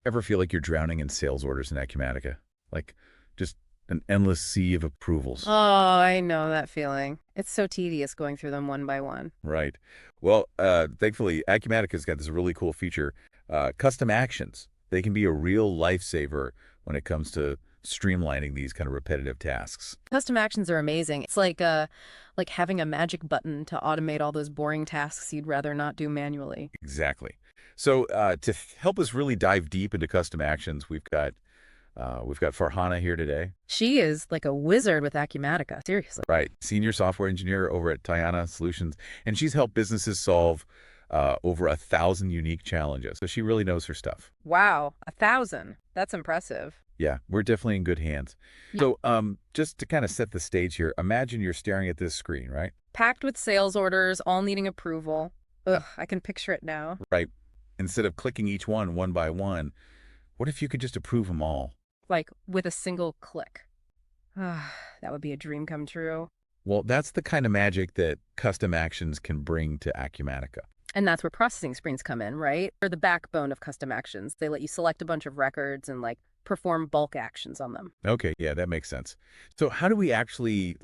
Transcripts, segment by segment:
Ever feel like you're drowning in sales orders in Acumatica? Like just an endless sea of approvals. Oh, I know that feeling. It's so tedious going through them one by one. Right. Well, thankfully, Acumatica's got this really cool feature, custom actions. They can be a real lifesaver when it comes to streamlining these kind of repetitive tasks. Custom actions are amazing. It's like having a magic button to automate all those boring tasks you'd rather not do manually. Exactly. So to help us really dive deep into custom actions, we've got Farhana here today. She is like a wizard with Acumatica, seriously. Right, senior software engineer over at Tiana Solutions, and she's helped businesses solve over 1,000 unique challenges. So she really knows her stuff. Wow, 1,000. That's impressive. Yeah, we're definitely in good hands. Yeah. So, just to kind of set the stage here, imagine you're staring at this screen, right? Packed with sales orders, all needing approval. Ugh, I can picture it now. Right. Instead of clicking each one by one, what if you could just approve them all? Like with a single click. Ah, that would be a dream come true. Well, that's the kind of magic that custom actions can bring to Acumatica. And that's where processing screens come in, right? They're the backbone of custom actions. They let you select a bunch of records and like perform bulk actions on them. Okay, yeah, that makes sense. So how do we actually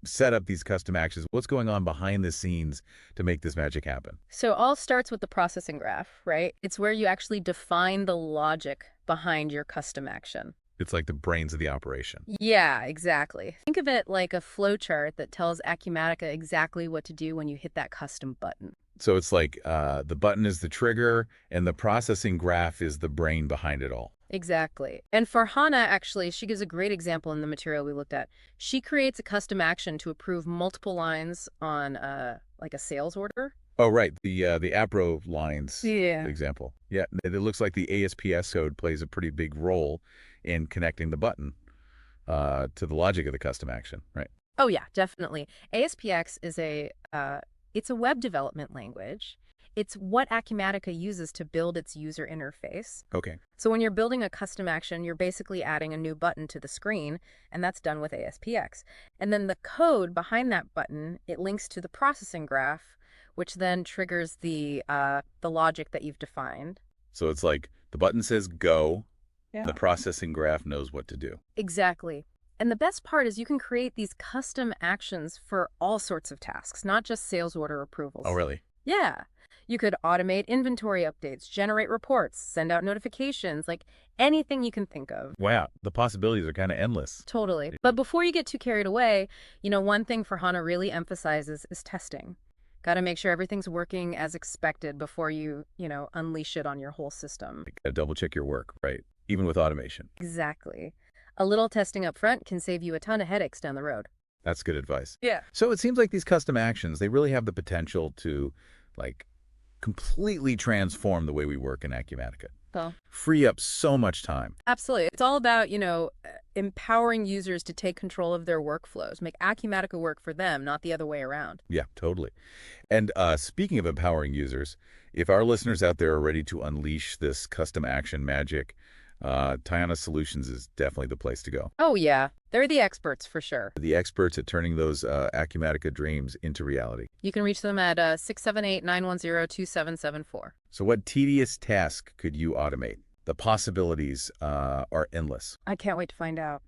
set up these custom actions? What's going on behind the scenes to make this magic happen? So all starts with the processing graph, right? It's where you actually define the logic behind your custom action. It's like the brains of the operation. Yeah, exactly. Think of it like a flowchart that tells Acumatica exactly what to do when you hit that custom button. So it's like the button is the trigger and the processing graph is the brain behind it all. Exactly. And Farhana, actually, she gives a great example in the material we looked at. She creates a custom action to approve multiple lines on like a sales order. Oh, right. The APRO lines Yeah. example. Yeah, it looks like the ASPS code plays a pretty big role in connecting the button to the logic of the custom action, right? Oh yeah, definitely. ASPX is it's a web development language. It's what Acumatica uses to build its user interface. Okay. So when you're building a custom action, you're basically adding a new button to the screen, and that's done with ASPX. And then the code behind that button, it links to the processing graph, which then triggers the logic that you've defined. So it's like the button says go, Yeah. the processing graph knows what to do. Exactly. And the best part is you can create these custom actions for all sorts of tasks, not just sales order approvals. Oh, really? Yeah. You could automate inventory updates, generate reports, send out notifications, like anything you can think of. Wow, the possibilities are kind of endless. Totally. But before you get too carried away, one thing Farhana really emphasizes is testing. Got to make sure everything's working as expected before you unleash it on your whole system. Gotta double check your work, right? Even with automation. Exactly. A little testing up front can save you a ton of headaches down the road. That's good advice. Yeah. So it seems like these custom actions, they really have the potential to like completely transform the way we work in Acumatica. So, Free up so much time. absolutely. It's all about, empowering users to take control of their workflows, make Acumatica work for them, not the other way around. Yeah, totally. And speaking of empowering users, if our listeners out there are ready to unleash this custom action magic, Tiana Solutions is definitely the place to go. Oh, yeah. They're the experts for sure. The experts at turning those Acumatica dreams into reality. You can reach them at 678-910-2774. So what tedious task could you automate? The possibilities are endless. I can't wait to find out.